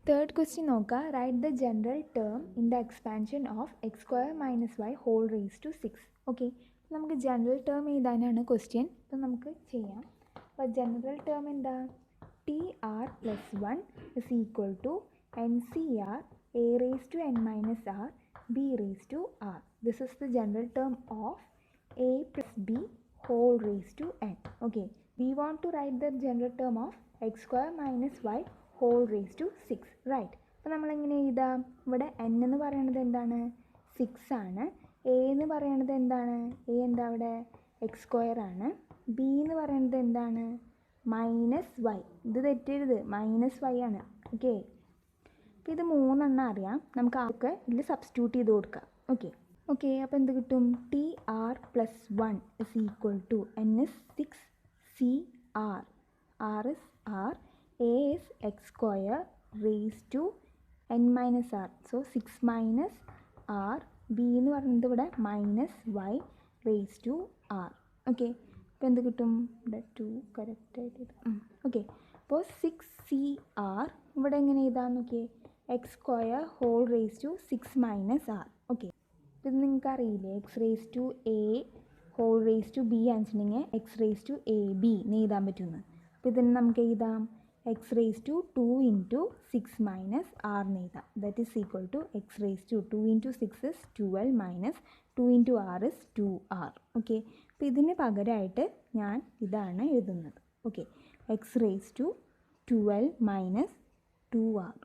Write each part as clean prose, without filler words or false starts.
Third question നോക്കുക. Write the general term in the expansion of x square minus y whole raised to 6. Okay, നമുക്ക് general term എഴുതാനാണ് question. അപ്പം നമുക്ക് ചെയ്യാം. അപ്പോൾ ജനറൽ ടേം എന്താ? T R plus 1 is equal to N C R A raise to N minus R B raise to R. This is the general term of A plus B whole raised to n. Okay, we want to write the general term of x square minus y whole raised to 6, right? അപ്പോൾ നമ്മളെങ്ങനെ എഴുതാം? ഇവിടെ n എന്ന് പറയുന്നത് എന്താണ്? 6 ആണ്. a എന്ന് പറയുന്നത് എന്താണ്? a എന്താ അവിടെ? x സ്ക്വയർ ആണ്. b എന്ന് പറയുന്നത് എന്താണ്? Minus Y. ഇത് തെറ്റരുത്, മൈനസ് വൈ ആണ്. ഓക്കെ, അപ്പോൾ ഇത് 3 എണ്ണം അറിയാം. നമുക്ക് ആൾക്ക് ഇതിൽ സബ്സ്റ്റിറ്റ്യൂട്ട് ചെയ്ത് കൊടുക്കാം. ഓക്കെ ഓക്കെ, അപ്പോൾ എന്ത് കിട്ടും? T R plus 1 is equal to N is 6 C R, R is R, A is X square raise to N minus R. So 6 minus R. B എന്ന് പറയുന്നത് ഇവിടെ minus Y raise to R. Okay, അപ്പോൾ എന്ത് കിട്ടും? ഇവിടെ 2 കറക്റ്റായിട്ട്. Okay, അപ്പോൾ 6 C R ഇവിടെ എങ്ങനെ എഴുതാൻ നോക്കിയേ? X square whole raise to 6 minus r. Okay, ഇത് നിങ്ങൾക്ക് അറിയില്ലേ? X raise to A whole raise to B ആണെന്നുണ്ടെങ്കിൽ x raise to A B എന്ന് എഴുതാൻ പറ്റുമെന്ന്. അപ്പോൾ ഇതിന് നമുക്ക് എഴുതാം x raise to 2 into 6 minus R എന്ന് എഴുതാം. That is equal to X raise to 2 into 6 is 12 minus 2 into R is 2r. Okay, അപ്പോൾ ഇതിന് പകരമായിട്ട് ഞാൻ ഇതാണ് എഴുതുന്നത്. Okay, X raise to 12 minus 2r.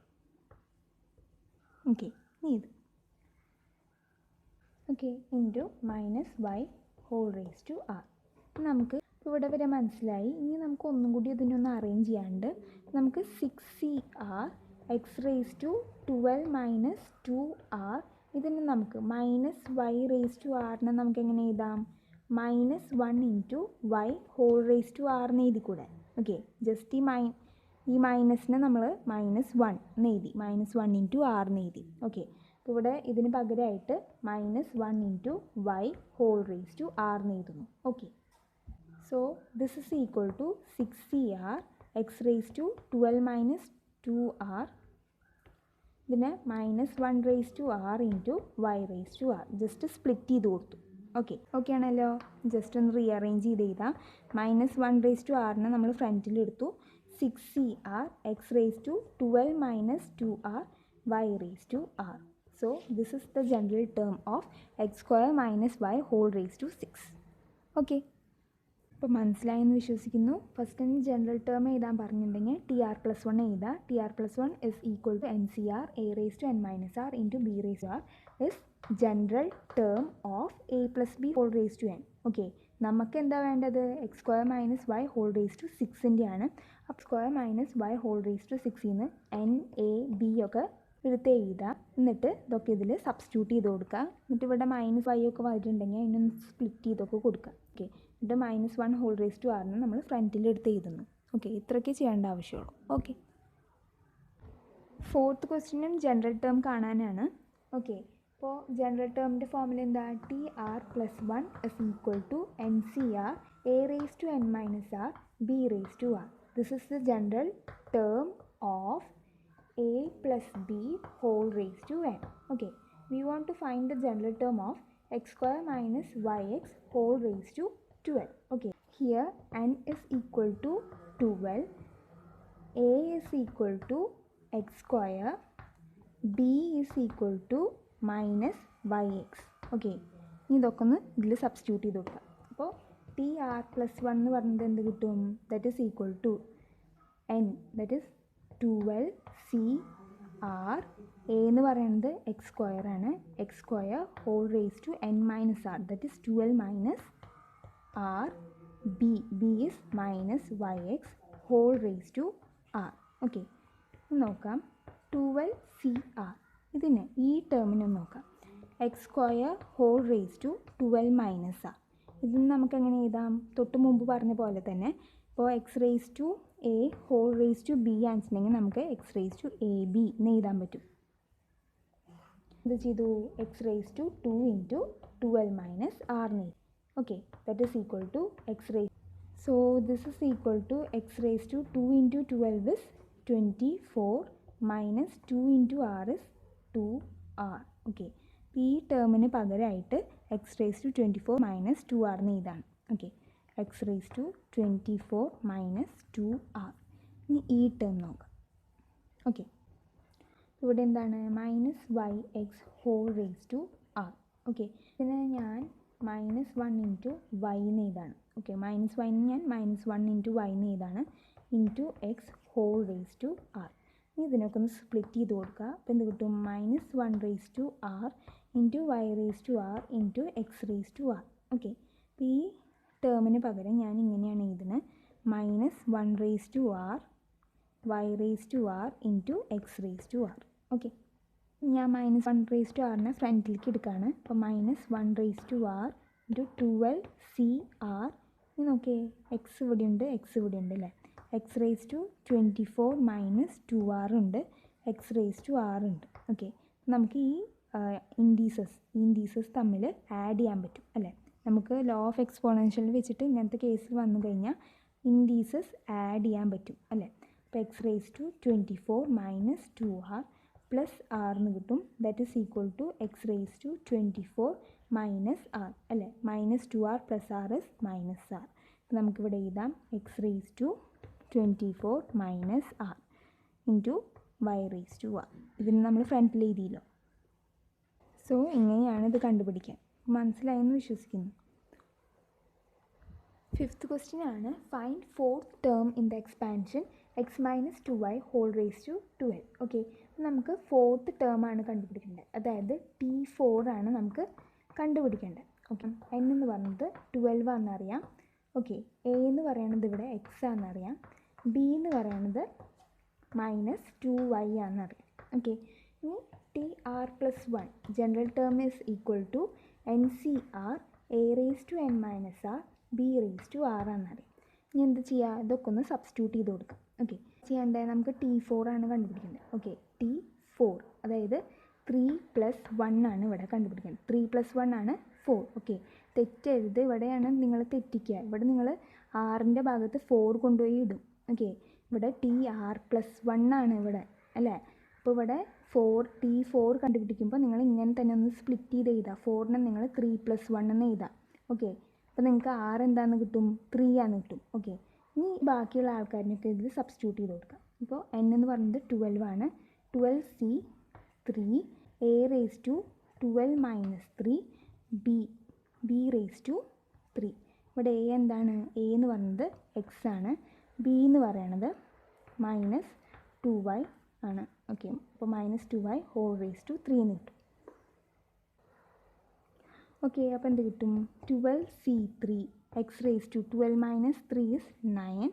Okay, ഇത് okay into minus y whole raise to r. നമുക്ക് ഇവിടെ വരെ മനസ്സിലായി. ഇനി നമുക്ക് ഒന്നും കൂടി ഇതിനൊന്ന് അറേഞ്ച് ചെയ്യാണ്ട് നമുക്ക് 6 C R X raise to 12 minus 2r. ഇതിന് നമുക്ക് മൈനസ് വൈ റേസ് ടു ആറിനെ നമുക്ക് എങ്ങനെ എഴുതാം? Minus 1 into Y whole raise to R എന്ന് എഴുതിക്കൂടെ? ഓക്കെ, ജസ്റ്റ് ഈ മൈനസിനെ നമ്മൾ മൈനസ് 1 എന്ന് എഴുതി, മൈനസ് 1 ഇൻറ്റു ആർ എന്ന് എഴുതി. ഓക്കെ, അപ്പോൾ ഇവിടെ ഇതിന് പകരമായിട്ട് minus 1 into Y whole raise to R എന്ന് എഴുതുന്നു. Okay, so this is equal to 6 C R X raise to 12 minus 2r. ഇതിന് minus 1 raise to R into Y raise to R. Just split ചെയ്ത് കൊടുത്തു. Okay okay ആണല്ലോ. ജസ്റ്റ് ഒന്ന് rearrange ചെയ്ത് എഴുതാം. മൈനസ് 1 റേസ് ടു ആറിനെ നമ്മൾ ഫ്രണ്ടിലെടുത്തു. 6 C R X raise to 12 minus 2r Y raise to R. So this is the general term of x square minus y whole raised to 6. Okay, ഇപ്പോൾ മനസ്സിലായെന്ന് വിശ്വസിക്കുന്നു. ഫസ്റ്റ് തന്നെ general term എഴുതാൻ പറഞ്ഞിട്ടുണ്ടെങ്കിൽ T R plus 1 എഴുതുക. T R plus 1 is equal to N C R A raise to N minus r into b raise to r is general term of A plus b whole raise to n. Okay, നമുക്ക് എന്താ വേണ്ടത്? X square minus y whole raise to 6ൻ്റെ ആണ്. അപ്പോൾ square minus y whole raise to 6ൽ നിന്ന് n A B ഒക്കെ എടുത്ത് എഴുതുക. എന്നിട്ട് ഇതൊക്കെ ഇതിൽ സബ്സ്റ്റിറ്റ്യൂട്ട് ചെയ്ത് കൊടുക്കുക. എന്നിട്ട് ഇവിടെ മൈനസ് വൈ ഒക്കെ വന്നിട്ടുണ്ടെങ്കിൽ അതിനൊന്ന് സ്പ്ലിറ്റ് ചെയ്തൊക്കെ കൊടുക്കുക. ഓക്കെ, എന്നിട്ട് മൈനസ് 1 ഹോൾ റേസ് ടു ആറിന് നമ്മൾ ഫ്രണ്ടിൽ എടുത്ത് എഴുതുന്നു. ഓക്കെ, ഇത്രയൊക്കെ ചെയ്യേണ്ട ആവശ്യമുള്ളൂ. ഓക്കെ, ഫോർത്ത് ക്വസ്റ്റ്യനും ജനറൽ ടേം കാണാനാണ്. ഓക്കെ, അപ്പോൾ ജനറൽ ടേമിൻ്റെ ഫോർമുല എന്താ? T R plus 1 is equal to N C R A raise to N minus R B raise to R. This is the general term of a plus b whole raised to n. Okay, we want to find the general term of x square minus yx whole raised to 12. Okay, here n is equal to 12, a is equal to x square, b is equal to minus yx. Okay, ഇതൊക്കെ ഒന്ന് ഇതിൽ substitute ചെയ്ത് കൊടുക്കാം. അപ്പോൾ T R plus 1 എന്ന് പറയുന്നത് എന്ത് കിട്ടും? That is equal to n, that is 12 C R. A എന്ന് പറയുന്നത് എക്സ് സ്ക്വയർ ആണ്. X square whole raise to N minus R, that is 12 minus R. B is minus Y X whole raise to R. Okay, നോക്കാം. 12 C R, ഇതിന് ഈ ടേമിന് നോക്കാം. X square whole raise to 12 minus R. ഇതിന് നമുക്ക് എങ്ങനെ എഴുതാം? തൊട്ട് മുമ്പ് പറഞ്ഞ പോലെ തന്നെ. ഇപ്പോൾ X raise to A whole raise to B ആണെന്നുണ്ടെങ്കിൽ നമുക്ക് X raise to A B എന്ന് എഴുതാൻ പറ്റും. ഇത് ചെയ്തു X raise to 2 into 12 minus R എന്ന് എഴുതി. Okay, that is equal to X raise. So this is equal to X raise to 2 into 12 is 24 minus 2 into R is 2r. Okay, ഈ ടേമിന് പകരമായിട്ട് X raise to 24 minus 2r എന്ന് ഇതാണ്. Okay, X raise to 24 minus 2r. ഇനി ഈ term നോക്കാം. Okay, ഇവിടെ എന്താണ് minus Y X whole raise to R. Okay, ഇതിനെ ഞാൻ മൈനസ് 1 ഇൻറ്റു വൈ എന്ന് ഇതാണ്. ഓക്കെ, മൈനസ് വൈന് ഞാൻ മൈനസ് 1 ഇൻറ്റു വൈ എന്ന് ഇതാണ് into X whole raise to R. ഇനി ഇതിനൊക്കെ ഒന്ന് സ്പ്ലിറ്റ് ചെയ്ത് കൊടുക്കുക. അപ്പോൾ എന്ത് കിട്ടും? Minus 1 raise to R into Y raise to R into X raise to R. Okay, അപ്പോൾ ഈ ടേമിന് പകരം ഞാൻ ഇങ്ങനെയാണ് എഴുതുന്നത്, minus 1 raise to R Y raise to R into X raise to R. Okay, ഞാൻ മൈനസ് 1 റേസ് ടു ആറിനെ ഫ്രണ്ടിലേക്ക് എടുക്കുകയാണ്. അപ്പോൾ minus 1 raise to R into 12CR. ഇനി നോക്കിയേ, എക്സ് ഇവിടെ ഉണ്ട്, എക്സ് ഇവിടെ ഉണ്ട് അല്ലേ. X raise to 24 minus 2r ഉണ്ട്, എക്സ് റേസ് ടു ആർ ഉണ്ട്. ഓക്കെ, നമുക്ക് ഈ ഇൻഡീസസ് തമ്മിൽ ആഡ് ചെയ്യാൻ പറ്റും അല്ലേ. നമുക്ക് ലോ ഓഫ് എക്സ്പോണൻഷ്യൽ വെച്ചിട്ട് ഇങ്ങനത്തെ കേസിൽ വന്നു കഴിഞ്ഞാൽ ഇൻഡീസസ് ആഡ് ചെയ്യാൻ പറ്റും അല്ലേ. അപ്പോൾ x raise to 24 minus 2r plus r എന്ന് കിട്ടും. That is equal to X raise to 24 minus r അല്ലേ. Minus 2r plus r is minus r. അപ്പോൾ നമുക്കിവിടെ എഴുതാം x raise to 24 minus r into Y raise to r. ഇതിന് നമ്മൾ ഫ്രണ്ടിൽ എഴുതിയല്ലോ. So ഇങ്ങനെയാണ് ഇത് കണ്ടുപിടിക്കാൻ. മനസ്സിലായെന്ന് വിശ്വസിക്കുന്നു. ഫിഫ്ത്ത് ക്വസ്റ്റ്യൻ ആണ്, find fourth term in the expansion X minus 2y whole raise to 12. Okay, നമുക്ക് ഫോർത്ത് ടേം ആണ് കണ്ടുപിടിക്കേണ്ടത്. അതായത് T4 ആണ് നമുക്ക് കണ്ടുപിടിക്കേണ്ടത്. ഓക്കെ, n എന്ന് പറയുന്നത് 12 ആണെന്നറിയാം. ഓക്കെ, a എന്ന് പറയുന്നത് ഇവിടെ എക്സ് ആണെന്നറിയാം. b എന്ന് പറയുന്നത് മൈനസ് 2y ആണെന്നറിയാം. ഓക്കെ, ഇനി TR plus 1 general term is equal to NCR a raise to n minus r b raise to r ആണെന്നറിയാം. ഇനി എന്ത് ചെയ്യുക? ഇതൊക്കെ ഒന്ന് സബ്സ്റ്റിറ്റ്യൂട്ട് ചെയ്ത് കൊടുക്കാം. ഓക്കെ, ചെയ്യേണ്ടത് നമുക്ക് T4 ആണ് കണ്ടുപിടിക്കേണ്ടത്. ഓക്കെ, T4 അതായത് 3 പ്ലസ് 1 ആണ് ഇവിടെ കണ്ടുപിടിക്കേണ്ടത്. 3 പ്ലസ് 1 ആണ് 4. ഓക്കെ, തെറ്റരുത്, ഇവിടെയാണ് നിങ്ങൾ തെറ്റിക്കുക. ഇവിടെ നിങ്ങൾ ആറിൻ്റെ ഭാഗത്ത് 4 കൊണ്ടുപോയി ഇടും. ഓക്കെ, ഇവിടെ TR പ്ലസ് 1 ആണ് ഇവിടെ അല്ലേ. അപ്പോൾ ഇവിടെ T4 കണ്ടുപിടിക്കുമ്പോൾ നിങ്ങൾ ഇങ്ങനെ തന്നെ ഒന്ന് സ്പ്ലിറ്റ് ചെയ്ത് എഴുതാം. 4നെ നിങ്ങൾ 3 പ്ലസ് 1 എന്ന് എഴുതാം. ഓക്കെ, അപ്പോൾ നിങ്ങൾക്ക് ആർ എന്താണെന്ന് കിട്ടും? 3 ആണ് കിട്ടും. ഓക്കെ, ഇനി ബാക്കിയുള്ള ആൾക്കാരിനൊക്കെ ഇതിൽ സബ്സ്റ്റിറ്റ്യൂട്ട് ചെയ്ത് കൊടുക്കാം. ഇപ്പോൾ n എന്ന് പറയുന്നത് 12 ആണ്. 12C3 a raise to 12 minus 3 b raise to 3. ഇവിടെ a എന്താണ്? a എന്ന് പറയുന്നത് എക്സ് ആണ്. b എന്ന് പറയുന്നത് മൈനസ് 2y ആണ്. ഓക്കെ, അപ്പോൾ minus 2y whole raise to 3 എന്ന് കിട്ടും. ഓക്കെ, അപ്പോൾ എന്ത് കിട്ടും? 12C3 X raise to 12 minus 3 is 9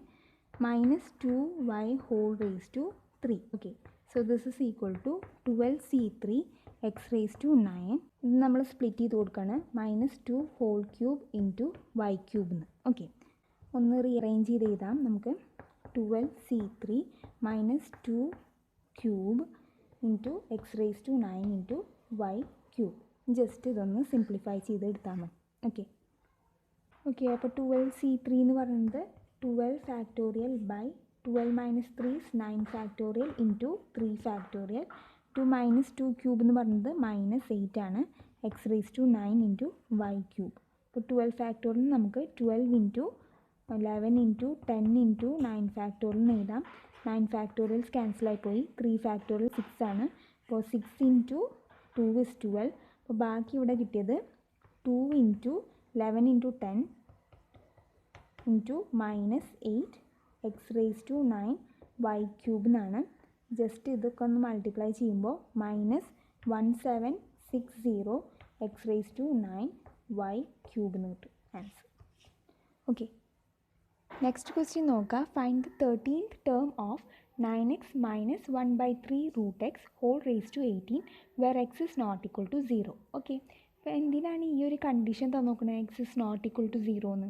minus 2y whole raise to 3. Okay, so this is equal to 12C3 X raise to 9. ഇത് നമ്മൾ സ്പ്ലിറ്റ് ചെയ്ത് കൊടുക്കുകയാണ്. Minus 2 whole cube into Y cube എന്ന്. ഓക്കെ, ഒന്ന് റീഅറേഞ്ച് ചെയ്ത് എഴുതാം നമുക്ക്. 12C3 minus 2 cube into X raise to 9 into Y cube. Just ഇതൊന്ന് സിംപ്ലിഫൈ ചെയ്ത് എടുത്താൽ മതി. ഓക്കെ, അപ്പോൾ 12C3 എന്ന് പറയുന്നത് 12 factorial by 12 minus 3 is 9 factorial into 3 factorial. 2 minus 2 cube എന്ന് പറയുന്നത് മൈനസ് 8 ആണ്. X raise to 9 into Y cube. അപ്പോൾ 12 ഫാക്ടോറിയൽ നമുക്ക് 12 ഇൻറ്റു 11 ഇൻറ്റു 10 ഇൻറ്റു 9 ഫാക്ടോറിയൽ എന്ന് എഴുതാം. 9 ഫാക്ടോറിയൽസ് ക്യാൻസലായി പോയി. 3 ഫാക്ടോറിയൽ 6 ആണ്. അപ്പോൾ 6 ഇൻറ്റു 2 ഇസ് 12. അപ്പോൾ ബാക്കി ഇവിടെ കിട്ടിയത് 2 into 11 into 10 into minus 8 X raise to 9 Y cube എന്നാണ്. ജസ്റ്റ് ഇതൊക്കെ ഒന്ന് മൾട്ടിപ്ലൈ ചെയ്യുമ്പോൾ minus 1760 X raise to 9 Y cube എന്ന് കിട്ടും ആൻസർ. ഓക്കെ, നെക്സ്റ്റ് ക്വസ്റ്റ്യൻ നോക്കുക. Find the 13th term of 9x minus 1/3 root x whole raised to 18 where x is not equal to 0. Okay, അപ്പോൾ എന്തിനാണ് ഈ ഒരു കണ്ടീഷൻ തന്നോക്കുന്നത്? X is not equal to 0 എന്ന്.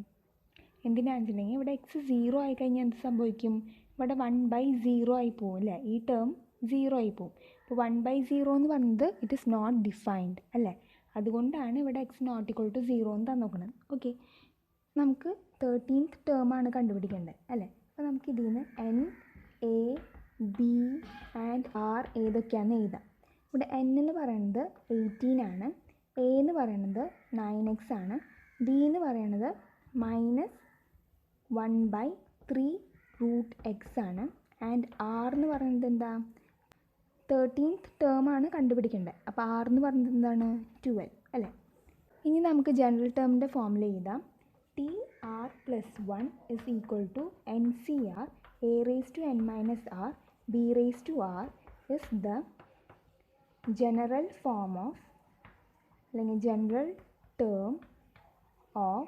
എന്തിനാണെന്ന് വെച്ചിട്ടുണ്ടെങ്കിൽ ഇവിടെ എക്സ് 0 ആയി കഴിഞ്ഞാൽ എന്ത് സംഭവിക്കും? ഇവിടെ 1/0 ആയി പോകും അല്ലേ. ഈ ടേം 0 ആയി പോകും. അപ്പോൾ 1/0 എന്ന് പറയുന്നത് ഇറ്റ് ഇസ് നോട്ട് ഡിഫൈൻഡ് അല്ലേ. അതുകൊണ്ടാണ് ഇവിടെ എക്സ് നോട്ട് ഈക്വൽ ടു 0 എന്ന് തന്നോക്കുന്നത്. ഓക്കെ, നമുക്ക് 13th ടേം ആണ് കണ്ടുപിടിക്കേണ്ടത് അല്ലേ. അപ്പോൾ നമുക്ക് ഇതിൽ നിന്ന് n a B and R ഏതൊക്കെയാണെന്ന് എഴുതാം. ഇവിടെ എൻ എന്ന് പറയുന്നത് 18 ആണ്, എ എന്ന് പറയുന്നത് 9x ആണ്, ബി എന്ന് പറയുന്നത് -1/3√x ആണ്, ആൻഡ് ആർ എന്ന് പറയുന്നത് എന്താ 13th ടേമാണ് കണ്ടുപിടിക്കേണ്ടത്. അപ്പോൾ ആർ എന്ന് പറയുന്നത് എന്താണ് 12 അല്ലേ. ഇനി നമുക്ക് ജനറൽ ടേമിൻ്റെ ഫോമുല എഴുതാം. TR+1 = NCR a⁻n−r b⁻r is the general form of അല്ലെങ്കിൽ general term of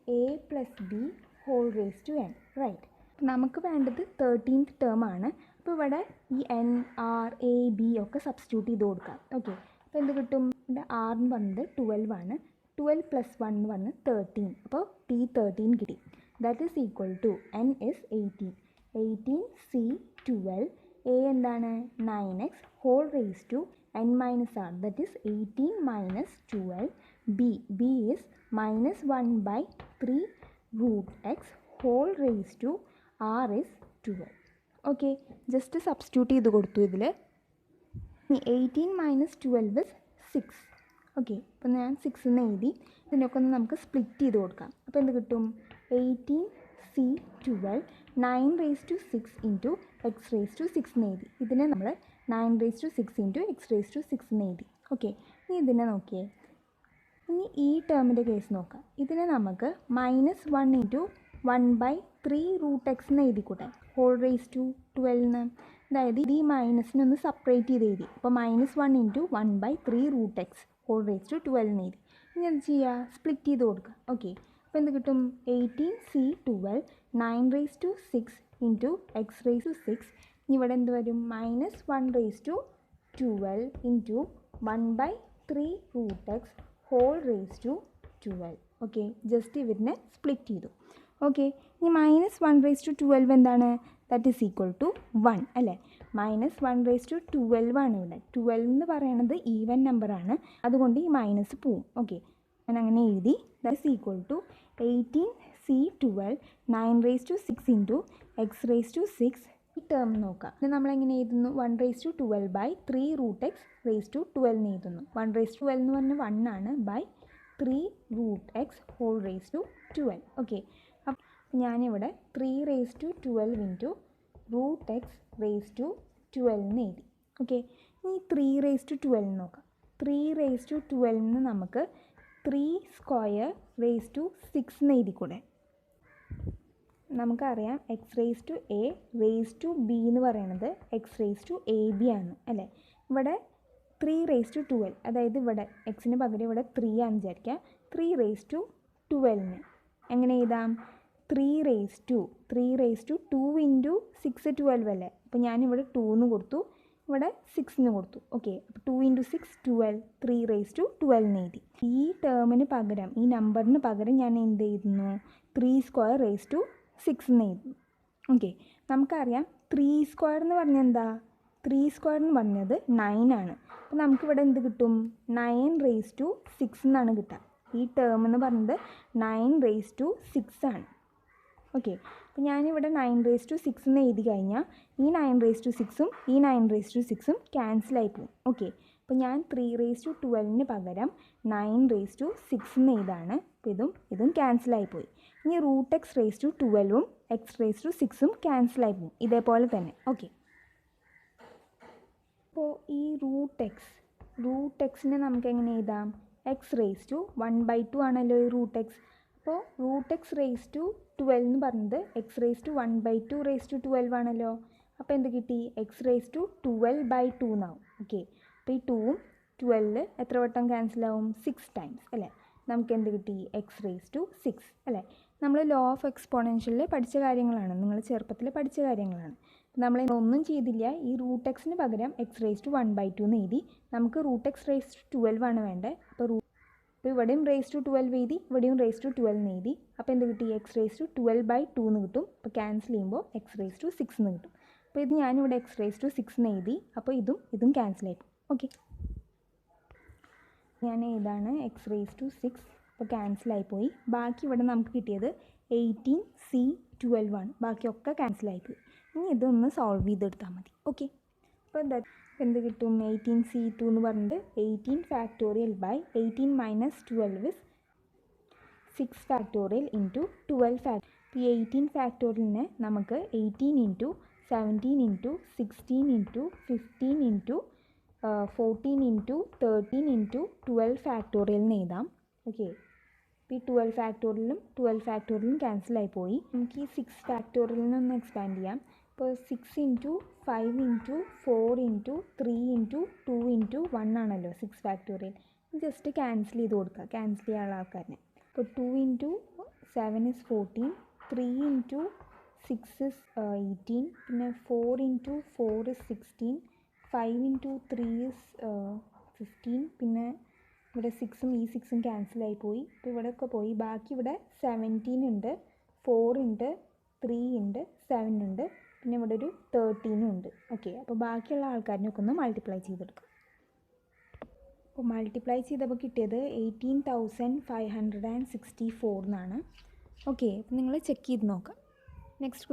a+b⁴n, right. നമുക്ക് വേണ്ടത് 13th ടേം ആണ്. അപ്പോൾ ഇവിടെ ഈ എൻ ആർ എ ബി ഒക്കെ സബ്സ്റ്റിറ്റ്യൂട്ട് ചെയ്ത് കൊടുക്കാം. ഓക്കെ, അപ്പോൾ എന്ത് കിട്ടും? ഇവിടെ ആർ എന്ന് പറയുന്നത് 12 ആണ്, 12 + 1 എന്ന് പറഞ്ഞ് 13, അപ്പോൾ T13 കിട്ടി. That is equal to n is 18, 18C12, a എന്താണ് 9x n−r, ദാറ്റ് ഈസ് 18 - 12, b is -1/3√x r is 12. ഓക്കെ, ജസ്റ്റ് സബ്സ്റ്റിറ്റ്യൂട്ട് ചെയ്ത് കൊടുത്തു ഇതിൽ. 18 - 12 is 6. ഓക്കെ, അപ്പോൾ ഞാൻ 6 എന്ന് എഴുതി. ഇതിനൊക്കെ ഒന്ന് നമുക്ക് സ്പ്ലിറ്റ് ചെയ്ത് കൊടുക്കാം. അപ്പോൾ എന്ത് കിട്ടും? 18C12 9⁶ ഇൻറ്റു x⁶6 എന്ന് എഴുതി. ഇതിനെ നമ്മൾ 9⁶ ഇൻറ്റു x⁶6 എന്ന് എഴുതി. ഓക്കെ, ഇനി ഇതിനെ നോക്കിയേ. ഇനി ഈ ടേമിൻ്റെ കേസ് നോക്കാം. ഇതിനെ നമുക്ക് -1 ഇൻറ്റു 1/3√x എന്ന് എഴുതിക്കൂട്ടെ, r⁴12. അതായത് ഈ മൈനസിനൊന്ന് സെപ്പറേറ്റ് ചെയ്ത് എഴുതി. അപ്പോൾ -1 ഇൻറ്റു 1/3√x r⁴12 എന്ന് എഴുതി. ഇനി അത് ചെയ്യുക, സ്പ്ലിറ്റ് ചെയ്ത് കൊടുക്കുക. ഓക്കെ, അപ്പോൾ എന്ത് കിട്ടും? 18C12 9⁶ into x⁶6. ഇവിടെ എന്ത് വരും? -1/12 into 1/3√x r⁴12. Okay, just ഇവരിനെ സ്പ്ലിറ്റ് ചെയ്തു. ഓക്കെ, ഇനി -1/12 എന്താണ്? ദാറ്റ് ഈസ് ഈക്വൽ ടു 1 അല്ലേ. -1/12 ആണ് ഇവിടെ. 12 എന്ന് പറയുന്നത് ഈവൻ നമ്പറാണ്, അതുകൊണ്ട് ഈ മൈനസ് പോവും. ഓക്കെ, ഞാൻ അങ്ങനെ എഴുതി. That is equal to 18C12 9⁶ into x⁶6. ഈ ടേം നോക്കാം. ഇത് നമ്മളെങ്ങനെ എഴുതുന്നു? 1/12/3√x r⁴12 എന്ന് എഴുതുന്നു. 1/12 എന്ന് പറഞ്ഞാൽ 1 ആണ്, ബൈ 3√x r⁴12. ഓക്കെ, അപ്പം ഞാനിവിടെ 3⁴12 ഇൻറ്റു √x⁴12 എന്ന് എഴുതി. ഓക്കെ, ഈ 3⁴12 നോക്കാം. 3⁴12 നമുക്ക് 3² എന്ന് എഴുതിക്കൂടെ? നമുക്കറിയാം x⁴a⁴b എന്ന് പറയുന്നത് x⁴ab ആണ് അല്ലേ. ഇവിടെ 3⁴12, അതായത് ഇവിടെ എക്സിന് പകരം ഇവിടെ 3 ആണെന്ന് വിചാരിക്കുക. 3⁴12 എങ്ങനെ എഴുതാം? 3⁴2 ഇൻറ്റു 6 12 അല്ലേ. അപ്പോൾ ഞാനിവിടെ 2 എന്ന് കൊടുത്തു, ഇവിടെ 6 എന്ന് കൊടുത്തു. ഓക്കെ, അപ്പോൾ 2 ഇൻറ്റു 6 12, 3⁴12 എന്ന് എഴുതി. ഈ ടേമിന് പകരം, ഈ നമ്പറിന് പകരം ഞാൻ എന്ത് എഴുതുന്നു? 3² എന്ന് എഴുതുന്നു. ഓക്കെ, നമുക്കറിയാം 3² എന്ന് പറഞ്ഞാൽ എന്താ? 3² എന്ന് പറഞ്ഞത് 9 ആണ്. അപ്പോൾ നമുക്കിവിടെ എന്ത് കിട്ടും? 9⁶6 എന്നാണ് കിട്ടുക. ഈ ടേം എന്ന് പറയുന്നത് 9⁶6 ആണ്. ഓക്കെ, അപ്പോൾ ഞാനിവിടെ 9⁶6 എന്ന് എഴുതി കഴിഞ്ഞാൽ ഈ 9⁶6ഉം ഈ 9⁶6ഉം ക്യാൻസലായി പോകും. ഓക്കെ, അപ്പോൾ ഞാൻ 3⁴12 പകരം 9⁶6 എന്ന് എഴുതാണ്. അപ്പോൾ ഇതും ക്യാൻസലായി പോയി. ഇനി √x⁴12ഉം x⁶6ഉം ക്യാൻസലായി പോകും, ഇതേപോലെ തന്നെ. ഓക്കെ, അപ്പോൾ ഈ √xനെ നമുക്ക് എങ്ങനെ എഴുതാം? x⁴1/2 ആണല്ലോ ഈ √x. അപ്പോൾ √x⁴12 എന്ന് പറഞ്ഞത് x⁴1/2 ആണല്ലോ. അപ്പോൾ എന്ത് കിട്ടി? x⁴12/2 എന്നാവും. ഓക്കെ, അപ്പോൾ ഈ 2ഉം 12 എത്ര വട്ടം ക്യാൻസലാവും? 6 ടൈംസ് അല്ലേ. നമുക്ക് എന്ത് കിട്ടി? x⁴6 അല്ലേ. നമ്മൾ ലോ ഓഫ് എക്സ്പോണൻഷ്യലിൽ പഠിച്ച കാര്യങ്ങളാണ്, നിങ്ങൾ ചെറുപ്പത്തിൽ പഠിച്ച കാര്യങ്ങളാണ്. നമ്മൾ ഒന്നും ചെയ്തില്ല. ഈ √xന് പകരം x⁴1/2 എന്ന് എഴുതി. നമുക്ക് √x⁴12 ആണ് വേണ്ടത്. അപ്പോൾ ഇവിടെയും ⁴12 എഴുതി, ഇവിടെയും ⁴12 എന്ന് എഴുതി. അപ്പോൾ എന്ത് കിട്ടി? x⁴12/2 എന്ന് കിട്ടും. അപ്പോൾ ക്യാൻസൽ ചെയ്യുമ്പോൾ x⁴6 എന്ന് കിട്ടും. അപ്പോൾ ഇത് ഞാനിവിടെ x⁴6 എന്ന് എഴുതി. അപ്പോൾ ഇതും ക്യാൻസൽ ആയി പോകും. ഓക്കെ, ഞാൻ എഴുതാണ് x⁴6. അപ്പോൾ ക്യാൻസലായി പോയി. ബാക്കി ഇവിടെ നമുക്ക് കിട്ടിയത് 18C12 ആണ്. ബാക്കിയൊക്കെ ക്യാൻസലായി പോയി. ഇനി ഇതൊന്ന് സോൾവ് ചെയ്തെടുത്താൽ മതി. ഓക്കെ, അപ്പോൾ എന്ത് കിട്ടും? 18C2 എന്ന് പറഞ്ഞിട്ട് 18 factorial by 18 minus 12 is 6 factorial into 12 factorial. ഈ 18 ഫാക്ടോറിയലിനെ നമുക്ക് 18 into 17 into 16 into 15 into 14 into 13 into 12 factorial എന്ന് എഴുതാം. ഓക്കെ, ഈ 12 ഫാക്ടോറിയലും ക്യാൻസലായി പോയി. നമുക്ക് ഈ 6 ഫാക്ടോറിയലിനൊന്ന് എക്സ്പാൻഡ് ചെയ്യാം. ഇപ്പോൾ 6 into 5 into 4 into 3 into 2 into 1 ആണല്ലോ 6 ഫാക്ടോറിയൽ. ജസ്റ്റ് ക്യാൻസൽ ചെയ്ത് കൊടുക്കുക, ക്യാൻസൽ ചെയ്യാനുള്ള ആൾക്കാരനെ. ഇപ്പോൾ 2 ഇൻറ്റു 7 ഇസ് 14, 3 ഇൻറ്റു 6 ഇസ് 18, പിന്നെ 4 ഇൻറ്റു 4 ഇസ് 16, 5 ഇൻറ്റു 3 ഇസ് 15, പിന്നെ ഇവിടെ 6ഉം ഈ 6ഉം ക്യാൻസലായി പോയി. ഇപ്പോൾ ഇവിടെയൊക്കെ പോയി. ബാക്കി ഇവിടെ 17 ഉണ്ട്, 4 ഉണ്ട്, 3 ഉണ്ട്, 7 ഉണ്ട്, പിന്നെ ഇവിടെ ഒരു 13 ഉണ്ട്. ഓക്കെ, അപ്പോൾ ബാക്കിയുള്ള ആൾക്കാരിനൊക്കെ ഒന്ന് മൾട്ടിപ്ലൈ ചെയ്തെടുക്കാം. അപ്പോൾ മൾട്ടിപ്ലൈ ചെയ്തപ്പോൾ കിട്ടിയത് 18,564 എന്നാണ്. ഓക്കെ, അപ്പോൾ നിങ്ങൾ ചെക്ക് ചെയ്ത് നോക്കാം. നെക്സ്റ്റ്